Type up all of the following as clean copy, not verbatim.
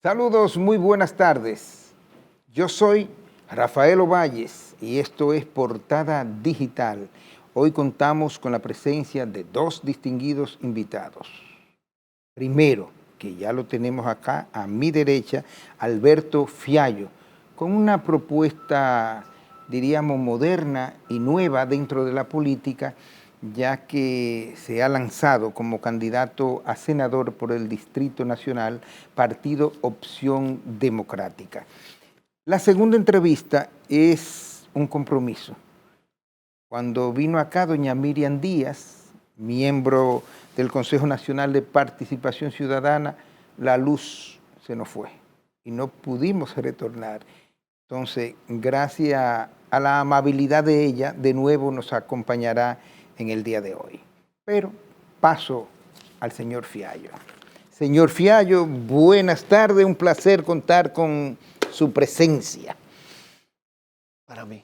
Saludos, muy buenas tardes. Yo soy Rafael Ovalles y esto es Portada Digital. Hoy contamos con la presencia de dos distinguidos invitados. Primero, que ya lo tenemos acá a mi derecha, Alberto Fiallo, con una propuesta, diríamos, moderna y nueva dentro de la política, ya que se ha lanzado como candidato a senador por el Distrito Nacional, Partido Opción Democrática. La segunda entrevista es un compromiso. Cuando vino acá doña Miriam Díaz, miembro del Consejo Nacional de Participación Ciudadana, la luz se nos fue y no pudimos retornar. Entonces, gracias a la amabilidad de ella, de nuevo nos acompañará en el día de hoy. Pero paso al señor Fiallo. Señor Fiallo, buenas tardes, un placer contar con su presencia. Para mí.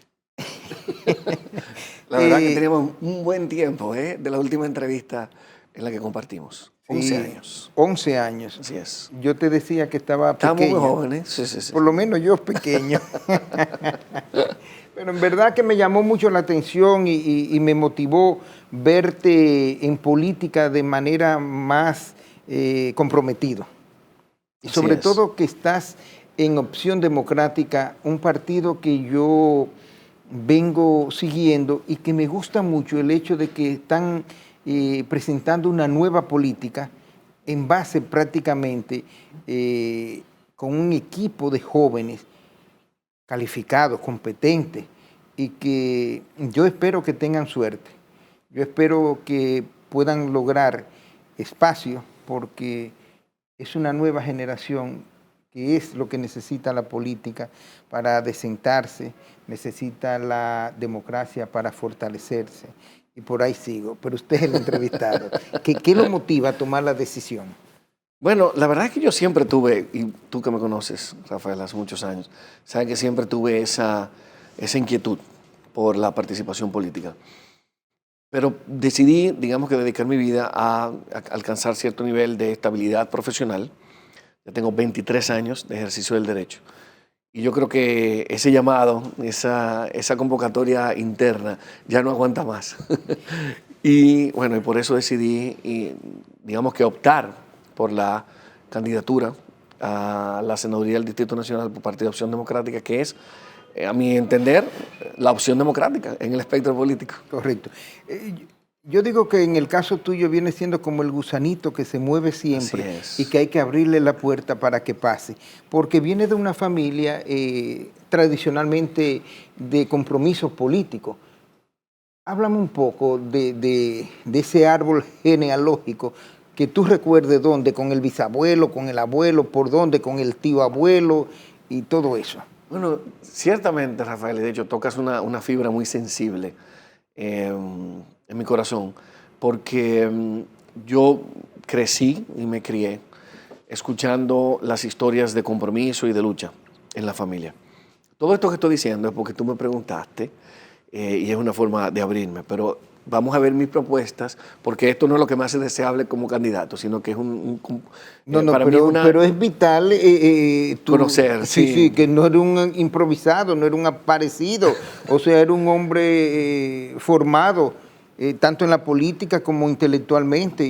La verdad que teníamos un buen tiempo de la última entrevista en la que compartimos. 11 años. 11 años. Así es. Yo te decía que estaba pequeño. Estamos muy jóvenes. Sí. Por lo menos yo pequeño. Pero en verdad que me llamó mucho la atención y me motivó verte en política de manera más comprometido. Y sobre todo que estás en Opción Democrática, un partido que yo vengo siguiendo y que me gusta mucho el hecho de que están presentando una nueva política en base prácticamente con un equipo de jóvenes calificados, competentes, y que yo espero que tengan suerte. Yo espero que puedan lograr espacio porque es una nueva generación que es lo que necesita la política para desentarse, necesita la democracia para fortalecerse. Y por ahí sigo, pero usted es el entrevistado. ¿Qué lo motiva a tomar la decisión? Bueno, la verdad es que yo siempre tuve, y tú que me conoces, Rafael, hace muchos años, sabes que siempre tuve esa inquietud por la participación política. Pero decidí, digamos que dedicar mi vida a alcanzar cierto nivel de estabilidad profesional. Ya tengo 23 años de ejercicio del derecho. Y yo creo que ese llamado, esa convocatoria interna ya no aguanta más. Y bueno, y por eso decidí, digamos que optar por la candidatura a la senaduría del Distrito Nacional por Partido Opción Democrática, que es, a mi entender, la opción democrática en el espectro político. Correcto. Yo digo que en el caso tuyo viene siendo como el gusanito que se mueve siempre y que hay que abrirle la puerta para que pase, porque viene de una familia tradicionalmente de compromisos políticos. Háblame un poco de ese árbol genealógico que tú recuerdes dónde, con el bisabuelo, con el abuelo, por dónde, con el tío abuelo y todo eso. Bueno, ciertamente, Rafael, de hecho tocas una fibra muy sensible en mi corazón, porque yo crecí y me crié escuchando las historias de compromiso y de lucha en la familia. Todo esto que estoy diciendo es porque tú me preguntaste y es una forma de abrirme, pero vamos a ver mis propuestas, porque esto no es lo que me hace deseable como candidato, sino que es pero es vital conocer. Sí, que no era un improvisado, no era un aparecido, o sea, era un hombre formado, tanto en la política como intelectualmente,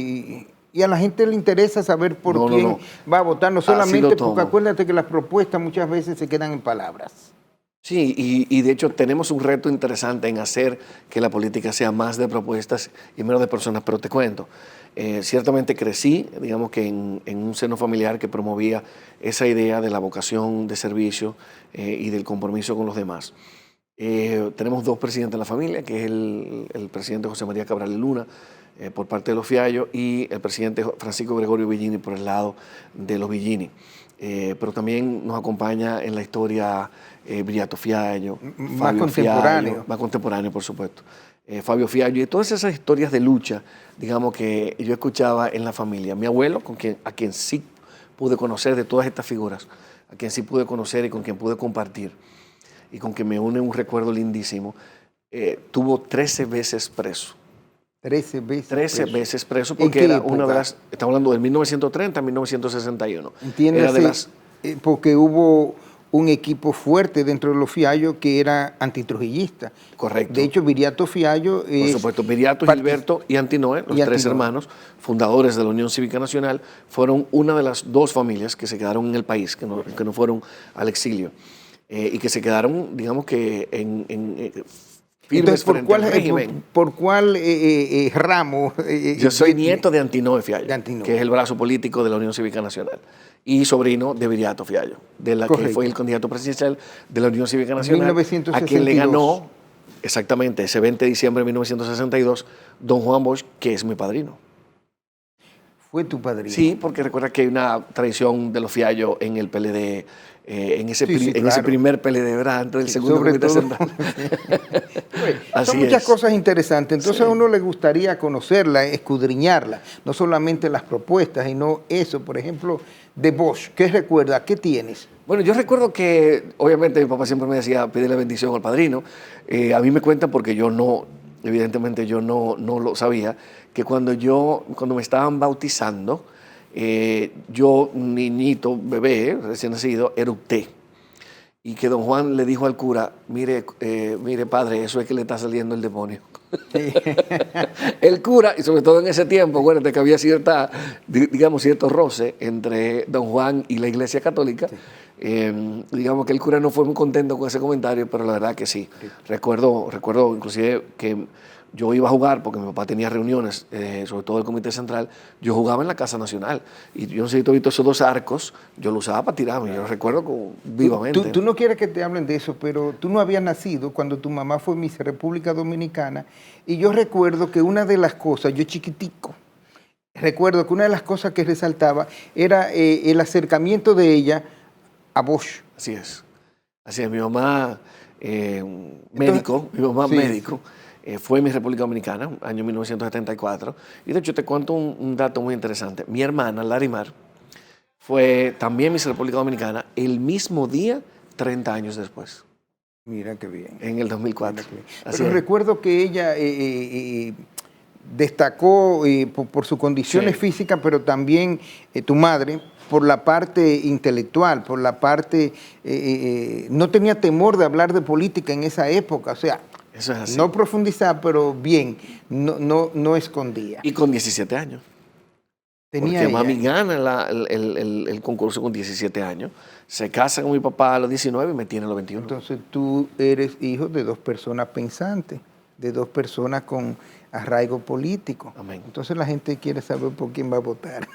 y a la gente le interesa saber por quién va a votar, no solamente porque acuérdate que las propuestas muchas veces se quedan en palabras. Sí, y de hecho tenemos un reto interesante en hacer que la política sea más de propuestas y menos de personas, pero te cuento, ciertamente crecí, digamos que en un seno familiar que promovía esa idea de la vocación de servicio y del compromiso con los demás. Tenemos dos presidentes en la familia, que es el presidente José María Cabral y Luna, por parte de los Fiallo, y el presidente Francisco Gregorio Villini por el lado de los Villini. Pero también nos acompaña en la historia Briato Fiallo, más contemporáneo. Fiallo, más contemporáneo, por supuesto. Fabio Fiallo, y todas esas historias de lucha, digamos, que yo escuchaba en la familia. Mi abuelo, a quien sí pude conocer de todas estas figuras, a quien sí pude conocer y con quien pude compartir, y con quien me une un recuerdo lindísimo, tuvo 13 veces preso. 13 veces 13 veces preso porque era una de las... Estamos hablando del 1930 a 1961. Entiéndase, porque hubo un equipo fuerte dentro de los Fiallo que era antitrujillista. Correcto. De hecho, Viriato Fiallo Por supuesto, Viriato, Gilberto y Antinoe, los tres hermanos, fundadores de la Unión Cívica Nacional, fueron una de las dos familias que se quedaron en el país, que no fueron al exilio, y que se quedaron, digamos que, firmes frente al régimen. ¿Por cuál ramo? Yo soy nieto de Antinoe Fiallo, que es el brazo político de la Unión Cívica Nacional, y sobrino de Viriato Fiallo, que fue el candidato presidencial de la Unión Cívica Nacional, 1962. a quien le ganó, exactamente, ese 20 de diciembre de 1962, don Juan Bosch, que es mi padrino. ¿Fue tu padrino? Sí, porque recuerda que hay una tradición de los Fiallo en el PLD, en ese primer PLD, ¿verdad? Antes del segundo comité central. Son muchas cosas interesantes. Entonces a uno le gustaría conocerla, escudriñarla, no solamente las propuestas, sino eso, por ejemplo, de Bosch. ¿Qué recuerda? ¿Qué tienes? Bueno, yo recuerdo que, obviamente, mi papá siempre me decía, pídele bendición al padrino. A mí me cuentan porque yo no, evidentemente yo no lo sabía, que cuando me estaban bautizando, yo, niñito, bebé, recién nacido, eructé. Y que don Juan le dijo al cura, mire padre, eso es que le está saliendo el demonio. El cura, y sobre todo en ese tiempo, acuérdate que había cierto roce entre don Juan y la Iglesia Católica. Sí. Digamos que el cura no fue muy contento con ese comentario, pero la verdad que sí. Recuerdo inclusive que yo iba a jugar, porque mi papá tenía reuniones, sobre todo el Comité Central, yo jugaba en la Casa Nacional. Y yo no sé si tú has visto esos dos arcos, yo lo usaba para tirarme, yo lo recuerdo vivamente. Tú no quieres que te hablen de eso, pero tú no habías nacido cuando tu mamá fue Miss República Dominicana, y yo recuerdo que una de las cosas, yo chiquitico, recuerdo que una de las cosas que resaltaba era el acercamiento de ella a Bosch. Así es, mi mamá médico, fue Miss República Dominicana, año 1974. Y de hecho te cuento un dato muy interesante. Mi hermana, Larimar, fue también Miss República Dominicana el mismo día, 30 años después. Mira qué bien. En el 2004. Pero recuerdo que ella destacó por sus condiciones físicas, pero también tu madre, por la parte intelectual, por la parte... no tenía temor de hablar de política en esa época, o sea... Eso es así. No profundizar, pero bien, no escondía. Y con 17 años. Porque mami gana el concurso con 17 años, se casa con mi papá a los 19 y me tiene a los 21. Entonces tú eres hijo de dos personas pensantes, de dos personas con arraigo político. Amén. Entonces la gente quiere saber por quién va a votar.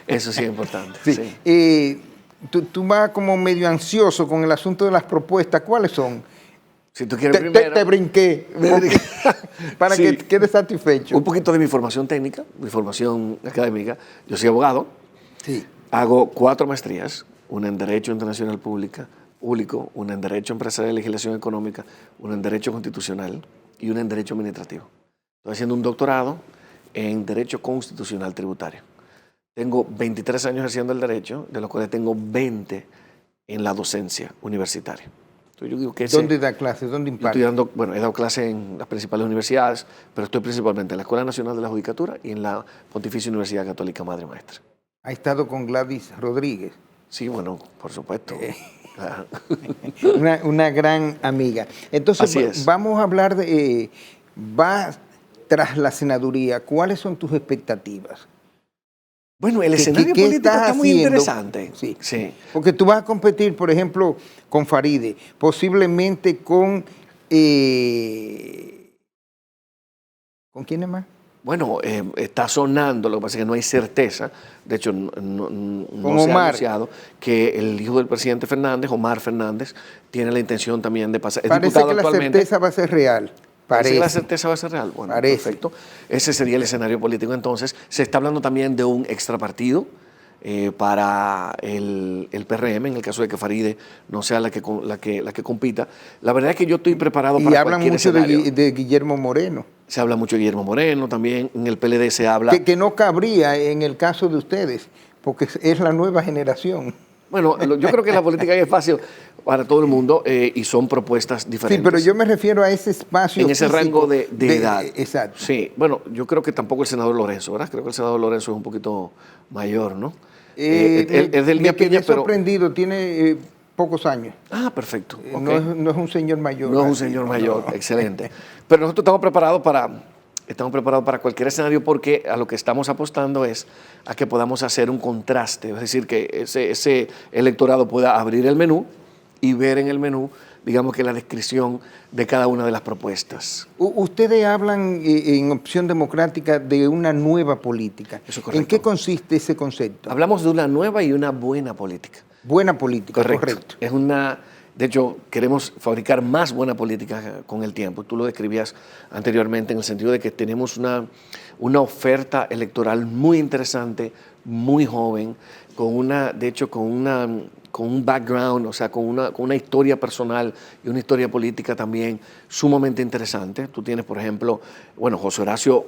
Eso sí es importante. Sí. Sí. Tú vas como medio ansioso con el asunto de las propuestas. ¿Cuáles son? Si tú quieres primero... Te brinqué. Para que quedes satisfecho. Un poquito de mi formación técnica, mi formación académica. Yo soy abogado. Sí. Hago 4 maestrías. Una en Derecho Internacional Público, una en Derecho Empresarial y Legislación Económica, una en Derecho Constitucional y una en Derecho Administrativo. Estoy haciendo un doctorado en Derecho Constitucional Tributario. Tengo 23 años ejerciendo el derecho, de los cuales tengo 20 en la docencia universitaria. Entonces yo digo que ¿Dónde da clases? ¿Dónde imparte? He dado clases en las principales universidades, pero estoy principalmente en la Escuela Nacional de la Judicatura y en la Pontificia Universidad Católica Madre Maestra. ¿Ha estado con Gladys Rodríguez? Sí, bueno, por supuesto. Claro. una gran amiga. Entonces, vamos a hablar de... vas tras la senaduría. ¿Cuáles son tus expectativas? Bueno, el escenario político está muy interesante. Sí. Porque tú vas a competir, por ejemplo, con Faride, posiblemente con... ¿con quién más? Bueno, está sonando, lo que pasa es que no hay certeza. De hecho, no se ha anunciado que el hijo del presidente Fernández, Omar Fernández, tiene la intención también de pasar. Parece que la certeza va a ser real. Parece que la certeza va a ser real. Bueno, perfecto. Ese sería el escenario político entonces. Se está hablando también de un extrapartido para el PRM, en el caso de que Faride no sea la que compita. La verdad es que yo estoy preparado para cualquier escenario. Y hablan mucho de Guillermo Moreno. Se habla mucho de Guillermo Moreno también. En el PLD se habla... Que no cabría en el caso de ustedes, porque es la nueva generación. Bueno, yo creo que la política es fácil para todo el mundo y son propuestas diferentes. Sí, pero yo me refiero a ese espacio en ese rango de edad. Exacto. Sí, bueno, yo creo que tampoco el senador Lorenzo, ¿verdad? Creo que el senador Lorenzo es un poquito mayor, ¿no? Es del me Vía quedé Piña, pero... sorprendido, tiene pocos años. Ah, perfecto. Ok. No es un señor mayor. No es un señor mayor, excelente. Pero nosotros estamos preparados para cualquier escenario porque a lo que estamos apostando es a que podamos hacer un contraste, es decir, que ese electorado pueda abrir el menú y ver en el menú, digamos que la descripción de cada una de las propuestas. Ustedes hablan en Opción Democrática de una nueva política. Eso es correcto. ¿En qué consiste ese concepto? Hablamos de una nueva y una buena política. Buena política, correcto. De hecho, queremos fabricar más buena política con el tiempo. Tú lo describías anteriormente en el sentido de que tenemos una oferta electoral muy interesante, muy joven, con un background, o sea, con una historia personal y una historia política también sumamente interesante. Tú tienes, por ejemplo, José Horacio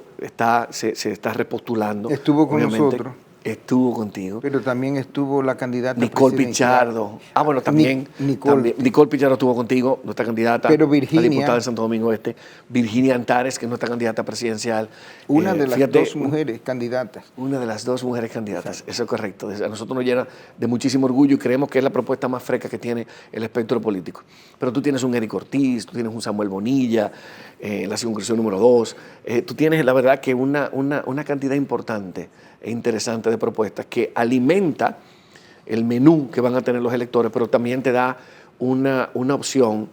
se está repostulando. Estuvo con nosotros. Estuvo contigo. Pero también estuvo la candidata Nicole Pichardo. También. Nicole Pichardo estuvo contigo, nuestra candidata pero a Virginia, diputada de Santo Domingo Este. Virginia Antares, que es nuestra candidata presidencial. Una de las dos mujeres candidatas. Una de las dos mujeres candidatas, exacto. Eso es correcto. A nosotros nos llena de muchísimo orgullo y creemos que es la propuesta más fresca que tiene el espectro político. Pero tú tienes un Eric Ortiz, tú tienes un Samuel Bonilla, la circunscripción número 2. Tú tienes, la verdad, que una cantidad importante e interesante de propuestas que alimenta el menú que van a tener los electores, pero también te da una opción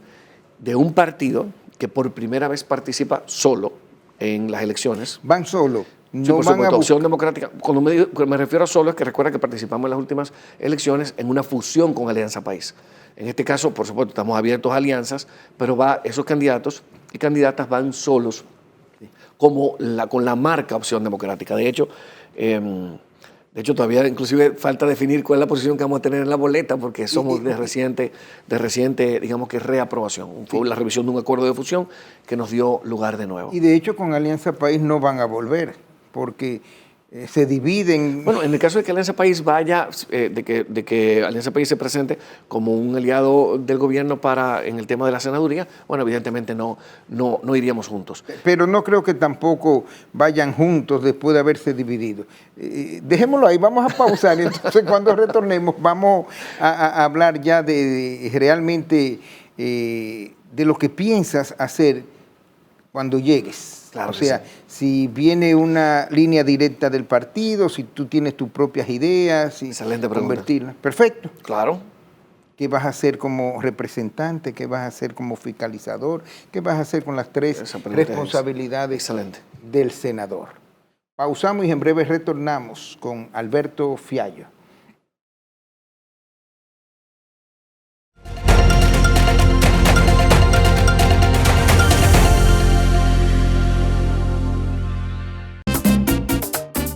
de un partido que por primera vez participa solo en las elecciones. ¿Van solo? No sí, por supuesto, Opción Democrática. Cuando me refiero a solo es que recuerda que participamos en las últimas elecciones en una fusión con Alianza País. En este caso, por supuesto, estamos abiertos a alianzas, pero esos candidatos y candidatas van solos con la marca Opción Democrática. De hecho, todavía inclusive falta definir cuál es la posición que vamos a tener en la boleta porque somos de reciente, digamos que reaprobación. Fue la revisión de un acuerdo de fusión que nos dio lugar de nuevo. Y de hecho con Alianza País no van a volver porque se dividen. Bueno, en el caso de que Alianza País vaya, de que Alianza País se presente como un aliado del gobierno en el tema de la senaduría, evidentemente no iríamos juntos. Pero no creo que tampoco vayan juntos después de haberse dividido. Dejémoslo ahí, vamos a pausar y entonces cuando retornemos vamos a hablar ya de realmente de lo que piensas hacer cuando llegues. Claro, o sea, si viene una línea directa del partido, si tú tienes tus propias ideas, y convertirlas. Perfecto. Claro. ¿Qué vas a hacer como representante? ¿Qué vas a hacer como fiscalizador? ¿Qué vas a hacer con las tres responsabilidades del senador? Pausamos y en breve retornamos con Alberto Fiallo.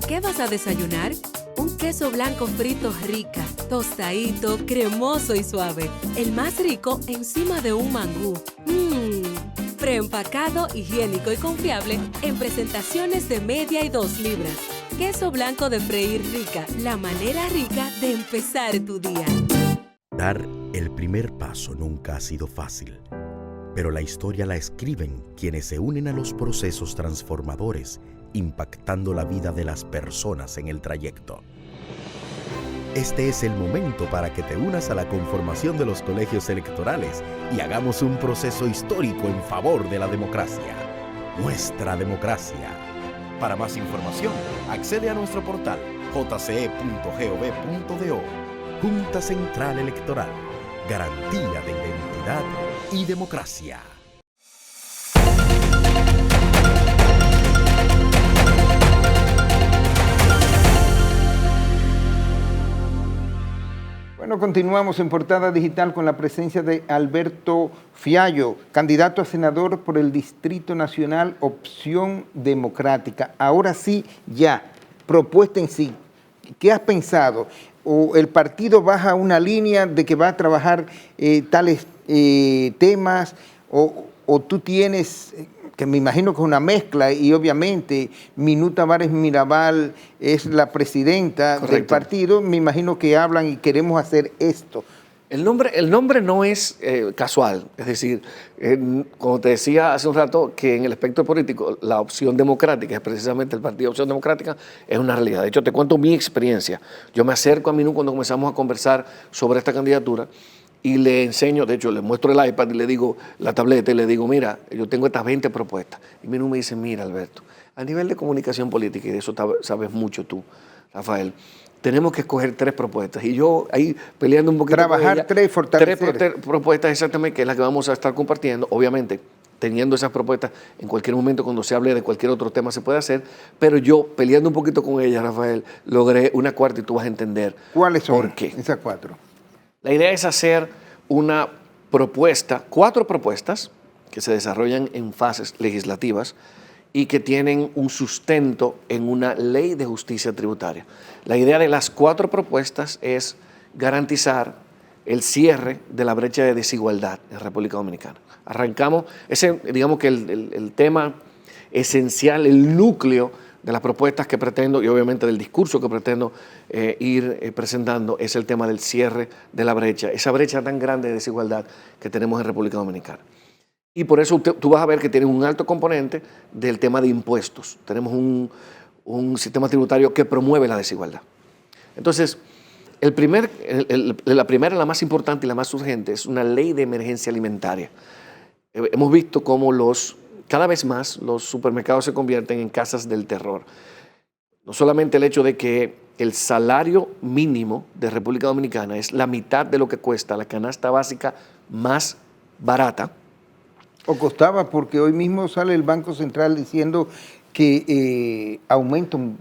¿Qué vas a desayunar? Un queso blanco frito rica, tostadito, cremoso y suave. El más rico encima de un mangú. Preempacado, higiénico y confiable en presentaciones de media y 2 libras. Queso blanco de freír rica, la manera rica de empezar tu día. Dar el primer paso nunca ha sido fácil, pero la historia la escriben quienes se unen a los procesos transformadores impactando la vida de las personas en el trayecto. Este es el momento para que te unas a la conformación de los colegios electorales y hagamos un proceso histórico en favor de la democracia. Nuestra democracia. Para más información, accede a nuestro portal jce.gov.do. Junta Central Electoral. Garantía de identidad y democracia. Bueno, continuamos en Portada Digital con la presencia de Alberto Fiallo, candidato a senador por el Distrito Nacional Opción Democrática. Ahora sí, ya, propuesta en sí. ¿Qué has pensado? ¿O el partido baja una línea de que va a trabajar tales temas? ¿O tú tienes, que me imagino que es una mezcla, y obviamente Minuta Vares Mirabal es la presidenta del partido, me imagino que hablan y queremos hacer esto? El nombre no es casual, es decir, como te decía hace un rato, que en el espectro político la opción democrática, es precisamente el partido Opción Democrática, es una realidad. De hecho, te cuento mi experiencia. Yo me acerco a Minú cuando comenzamos a conversar sobre esta candidatura y le enseño, de hecho, le muestro el iPad y le digo, la tableta, y le digo, mira, yo tengo estas 20 propuestas. Y Minú me dice, mira, Alberto, a nivel de comunicación política, y de eso sabes mucho tú, Rafael, tenemos que escoger 3 propuestas. Y yo ahí peleando un poquito Trabajar con ella, 3, fortalecer. 3 propuestas exactamente, que es la que vamos a estar compartiendo. Obviamente, teniendo esas propuestas, en cualquier momento cuando se hable de cualquier otro tema se puede hacer, pero yo peleando un poquito con ella, Rafael, logré una cuarta y tú vas a entender ¿Cuáles son por qué. esas 4? La idea es hacer una propuesta, 4 propuestas que se desarrollan en fases legislativas y que tienen un sustento en una ley de justicia tributaria. La idea de las 4 propuestas es garantizar el cierre de la brecha de desigualdad en República Dominicana. Arrancamos, digamos que el tema esencial, el núcleo de las propuestas que pretendo y obviamente del discurso que pretendo ir presentando es el tema del cierre de la brecha, esa brecha tan grande de desigualdad que tenemos en República Dominicana. Y por eso tú vas a ver que tiene un alto componente del tema de impuestos. Tenemos un sistema tributario que promueve la desigualdad. Entonces, la primera, la más importante y la más urgente, es una ley de emergencia alimentaria. Hemos visto cómo cada vez más los supermercados se convierten en casas del terror. No solamente el hecho de que el salario mínimo de República Dominicana es la mitad de lo que cuesta la canasta básica más barata. O costaba, porque hoy mismo sale el Banco Central diciendo que aumenta un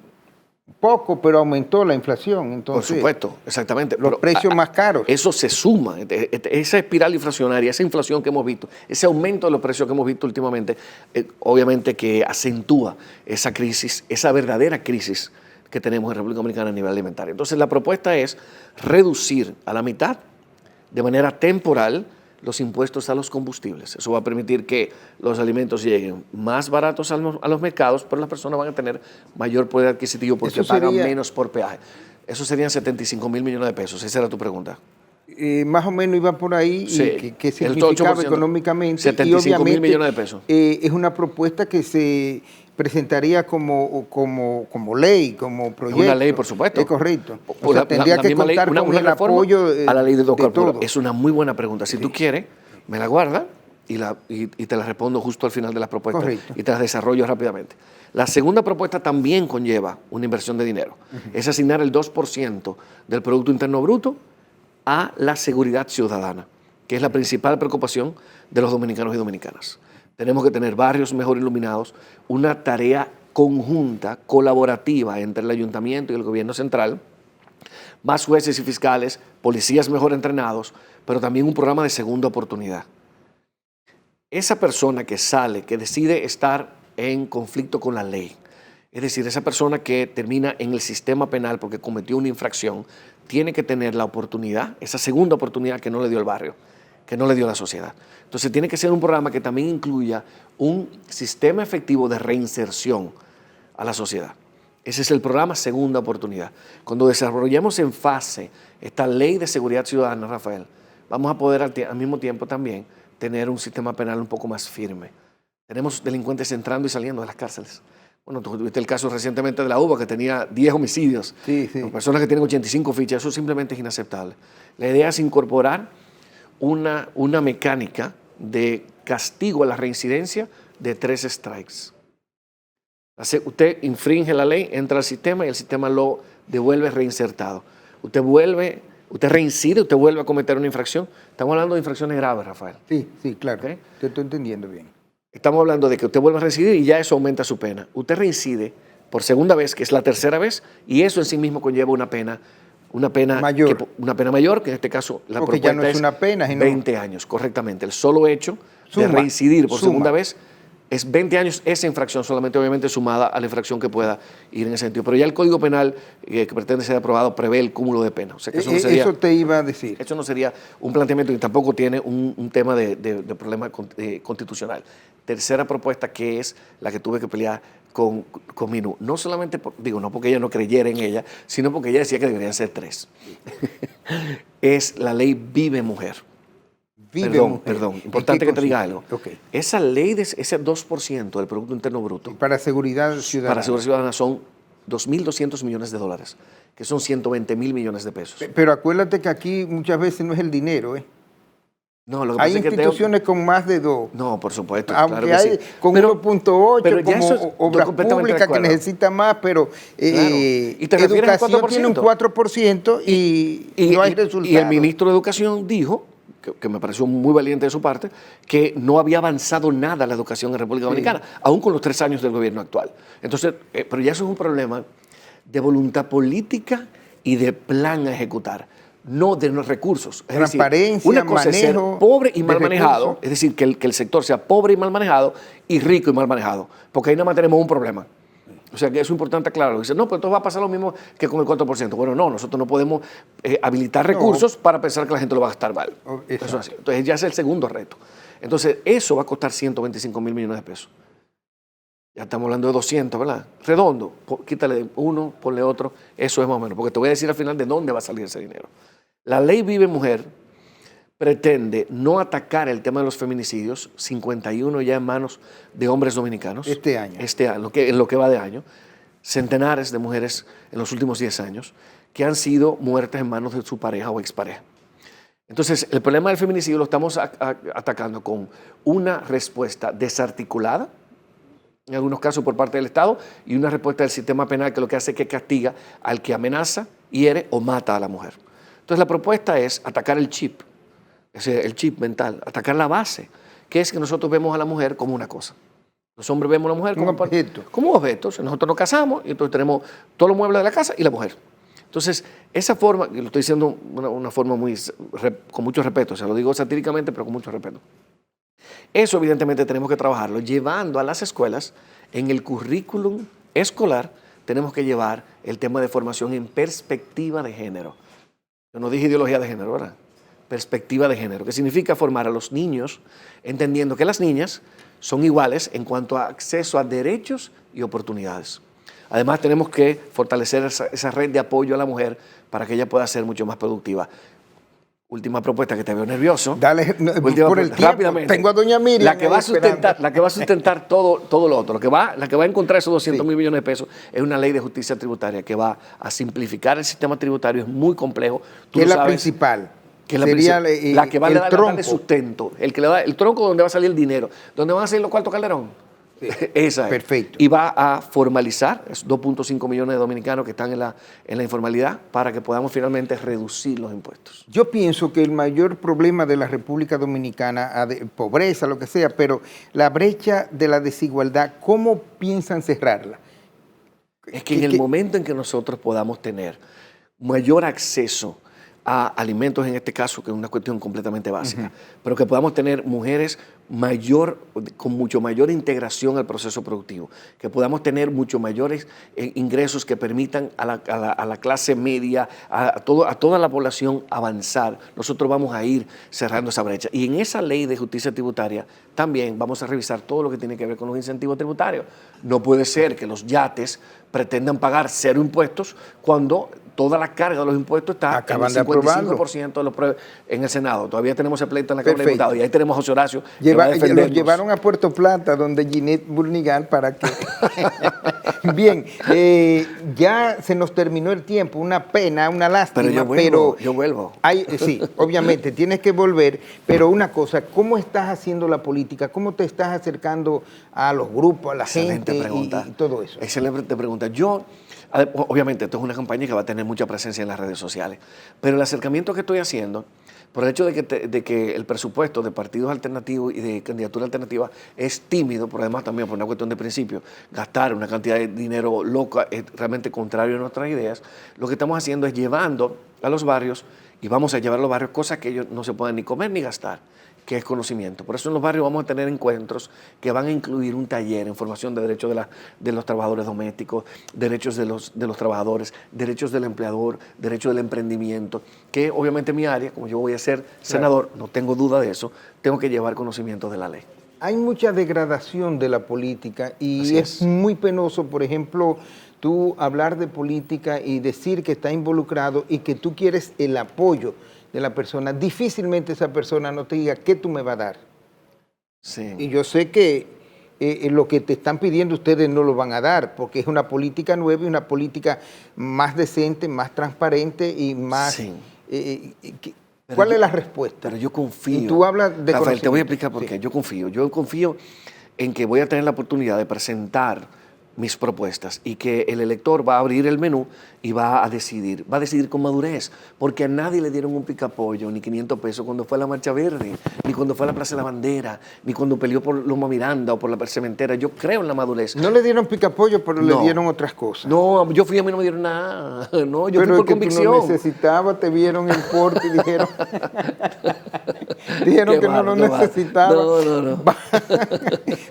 poco, pero aumentó la inflación. Entonces, por supuesto, exactamente. Los precios más caros. Eso se suma, esa espiral inflacionaria, esa inflación que hemos visto, ese aumento de los precios que hemos visto últimamente, obviamente que acentúa esa crisis, esa verdadera crisis que tenemos en República Dominicana a nivel alimentario. Entonces la propuesta es reducir a la mitad, de manera temporal, los impuestos a los combustibles. Eso va a permitir que los alimentos lleguen más baratos a los mercados, pero las personas van a tener mayor poder adquisitivo porque pagan menos por peaje. Eso serían 75 mil millones de pesos. Esa era tu pregunta. Más o menos iba por ahí, sí, y que significaba económicamente. 75 mil millones de pesos. Es una propuesta que se presentaría como ley, como proyecto. Una ley, por supuesto. Es correcto. O sea, tendría que contar con el apoyo a la ley de todo. Es una muy buena pregunta. Si tú quieres, me la guardas y te la respondo justo al final de las propuestas. Correcto. Y te las desarrollo rápidamente. La segunda propuesta también conlleva una inversión de dinero. Es asignar el 2% del Producto Interno Bruto a la seguridad ciudadana, que es la principal preocupación de los dominicanos y dominicanas. Tenemos que tener barrios mejor iluminados, una tarea conjunta, colaborativa entre el ayuntamiento y el gobierno central, más jueces y fiscales, policías mejor entrenados, pero también un programa de segunda oportunidad. Esa persona que sale, que decide estar en conflicto con la ley, es decir, esa persona que termina en el sistema penal porque cometió una infracción, tiene que tener la oportunidad, esa segunda oportunidad que no le dio el barrio, que no le dio la sociedad. Entonces tiene que ser un programa que también incluya un sistema efectivo de reinserción a la sociedad. Ese es el programa Segunda Oportunidad. Cuando desarrollemos en fase esta ley de seguridad ciudadana, Rafael, vamos a poder al mismo tiempo también tener un sistema penal un poco más firme. Tenemos delincuentes entrando y saliendo de las cárceles. Bueno, tú tuviste el caso recientemente de la UBA, que tenía 10 homicidios. Sí. Personas que tienen 85 fichas, eso simplemente es inaceptable. La idea es incorporar una mecánica de castigo a la reincidencia de 3 strikes. Usted infringe la ley, entra al sistema y el sistema lo devuelve reinsertado. Usted reincide, usted vuelve a cometer una infracción. Estamos hablando de infracciones graves, Rafael. Sí, claro. ¿Okay? Te estoy entendiendo bien. Estamos hablando de que usted vuelve a reincidir y ya eso aumenta su pena. Usted reincide por segunda vez, que es la tercera vez, y eso en sí mismo conlleva una pena mayor, que en este caso la porque propuesta ya no es una pena, sino 20 años, correctamente. El solo hecho de reincidir por segunda vez es 20 años esa infracción, solamente obviamente sumada a la infracción que pueda ir en ese sentido. Pero ya el Código Penal que pretende ser aprobado prevé el cúmulo de pena. O sea que eso te iba a decir. Eso no sería un planteamiento y tampoco tiene un tema de problema constitucional. Tercera propuesta, que es la que tuve que pelear con Minú. No solamente, no porque ella no creyera en ella, sino porque ella decía que deberían ser 3. es la ley Vive Mujer. Perdón, importante que te diga algo. Okay. Esa ley, ese 2% del Producto Interno Bruto, para seguridad ciudadana. Para seguridad ciudadana son 2.200 millones de dólares, que son 120.000 millones de pesos. Pero acuérdate que aquí muchas veces no es el dinero, ¿eh? No, lo que hay pasa instituciones es que con más de 2. No, por supuesto. Aunque claro que hay sí. con 1.8 como obras públicas que necesita más, pero ¿Y te refieres al 4%? Tiene un 4% y no hay resultados. Y el ministro de Educación dijo, que me pareció muy valiente de su parte, que no había avanzado nada la educación en República Dominicana, aún con los 3 años del gobierno actual. Entonces, pero ya eso es un problema de voluntad política y de plan a ejecutar, no de los recursos. Es transparencia, decir, una cosa es ser pobre y mal manejado, es decir, que el sector sea pobre y mal manejado y rico y mal manejado, porque ahí nada más tenemos un problema. O sea, que eso es importante aclararlo. Dice, no, pero entonces va a pasar lo mismo que con el 4%. Bueno, no, nosotros no podemos habilitar recursos para pensar que la gente lo va a gastar mal. Eso es así. Entonces ya es el segundo reto. Entonces eso va a costar 125.000 millones de pesos. Ya estamos hablando de 200, ¿verdad? Redondo, quítale uno, ponle otro, eso es más o menos. Porque te voy a decir al final de dónde va a salir ese dinero. La ley Vive Mujer pretende no atacar el tema de los feminicidios, 51 ya en manos de hombres dominicanos. Este año. En lo que va de año. Centenares de mujeres en los últimos 10 años que han sido muertas en manos de su pareja o expareja. Entonces, el problema del feminicidio lo estamos atacando con una respuesta desarticulada, en algunos casos por parte del Estado, y una respuesta del sistema penal que lo que hace es que castiga al que amenaza, hiere o mata a la mujer. Entonces, la propuesta es atacar el chip. El chip mental, atacar la base, que es que nosotros vemos a la mujer como una cosa. Los hombres vemos a la mujer como un objeto. Nosotros nos casamos y entonces tenemos todos los muebles de la casa y la mujer. Entonces, esa forma, y lo estoy diciendo una forma con mucho respeto, o sea, lo digo satíricamente, pero con mucho respeto. Eso evidentemente tenemos que trabajarlo, llevando a las escuelas, en el currículum escolar, tenemos que llevar el tema de formación en perspectiva de género. Yo no dije ideología de género, ¿verdad? Perspectiva de género, que significa formar a los niños entendiendo que las niñas son iguales en cuanto a acceso a derechos y oportunidades. Además, tenemos que fortalecer esa red de apoyo a la mujer para que ella pueda ser mucho más productiva. Última propuesta que te veo nervioso. Dale, por el tiempo. Rápidamente. Tengo a doña Miriam. La que va a sustentar todo lo otro. La que va a encontrar esos 200.000 millones de pesos es una ley de justicia tributaria que va a simplificar el sistema tributario. Es muy complejo. ¿Qué es la principal? Que sería la que va a darle sustento, el que le da el tronco donde va a salir el dinero, donde van a salir los cuartos Calderón. Sí. Esa es. Perfecto. Y va a formalizar esos 2.5 millones de dominicanos que están en la informalidad para que podamos finalmente reducir los impuestos. Yo pienso que el mayor problema de la República Dominicana, pobreza, lo que sea, pero la brecha de la desigualdad, ¿cómo piensan cerrarla? Es que en el momento en que nosotros podamos tener mayor acceso a alimentos, en este caso, que es una cuestión completamente básica, pero que podamos tener mujeres con mucho mayor integración al proceso productivo, que podamos tener mucho mayores ingresos que permitan a la clase media, a toda la población avanzar. Nosotros vamos a ir cerrando esa brecha. Y en esa ley de justicia tributaria también vamos a revisar todo lo que tiene que ver con los incentivos tributarios. No puede ser que los yates pretendan pagar 0 impuestos cuando toda la carga de los impuestos está en el 55% de los en el Senado. Todavía tenemos ese pleito en la Cámara de Diputados y ahí tenemos a José Horacio. Los llevaron a Puerto Plata, donde Ginette Burnigal, para que... Bien, ya se nos terminó el tiempo, una pena, una lástima. Pero yo vuelvo. Sí, obviamente, tienes que volver, pero una cosa, ¿cómo estás haciendo la política? ¿Cómo te estás acercando a los grupos, a la gente y todo eso? Excelente pregunta. Obviamente, esto es una campaña que va a tener mucha presencia en las redes sociales, pero el acercamiento que estoy haciendo, por el hecho de que el presupuesto de partidos alternativos y de candidatura alternativa es tímido, pero además también por una cuestión de principio, gastar una cantidad de dinero loca es realmente contrario a nuestras ideas, lo que estamos haciendo es llevando a los barrios, y vamos a llevar a los barrios cosas que ellos no se pueden ni comer ni gastar, que es conocimiento. Por eso en los barrios vamos a tener encuentros que van a incluir un taller en formación de derechos de los trabajadores domésticos, derechos de los trabajadores, derechos del empleador, derechos del emprendimiento, que obviamente en mi área, como yo voy a ser senador, no tengo duda de eso, tengo que llevar conocimiento de la ley. Hay mucha degradación de la política y es muy penoso, por ejemplo, tú hablar de política y decir que está involucrado y que tú quieres el apoyo de la persona, difícilmente esa persona no te diga qué tú me vas a dar. Sí. Y yo sé que lo que te están pidiendo ustedes no lo van a dar, porque es una política nueva y una política más decente, más transparente y más... Sí. ¿Cuál es la respuesta? Pero yo confío. Y tú hablas de Rafael, te voy a explicar por sí. qué. Yo confío en que voy a tener la oportunidad de presentar mis propuestas y que el elector va a abrir el menú y va a decidir con madurez, porque a nadie le dieron un picapollo ni 500 pesos cuando fue a la Marcha Verde, ni cuando fue a la Plaza de la Bandera, ni cuando peleó por Loma Miranda o por la cementera. Yo creo en la madurez. No le dieron picapollo, pero No. le dieron otras cosas. No, yo fui, a mí no me dieron nada. No, yo pero fui por es que convicción. tú lo necesitabas, te vieron el porte y dijeron, dijeron que no lo necesitaba. No.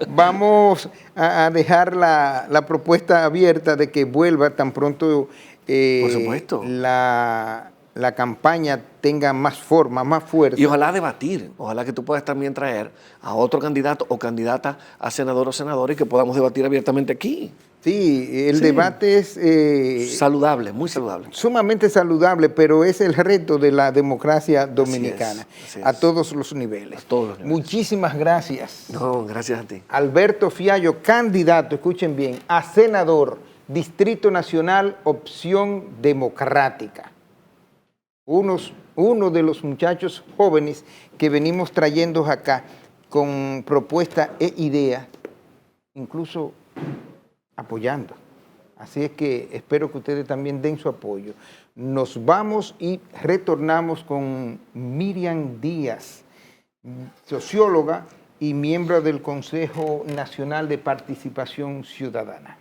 Vamos a dejar la propuesta abierta de que vuelva tan pronto Por supuesto. la campaña tenga más forma, más fuerza. Y ojalá debatir, ojalá que tú puedas también traer a otro candidato o candidata a senador o senadora y que podamos debatir abiertamente aquí. Sí, el debate es Saludable, muy saludable. sumamente saludable, pero es el reto de la democracia dominicana, así es. a todos los niveles. A todos los niveles. Muchísimas gracias. No, gracias a ti. Alberto Fiallo, candidato, escuchen bien, a senador, Distrito Nacional, opción democrática. Uno de los muchachos jóvenes que venimos trayendo acá con propuesta e idea, incluso apoyando. Así es que espero que ustedes también den su apoyo. Nos vamos y retornamos con Miriam Díaz, socióloga y miembro del Consejo Nacional de Participación Ciudadana.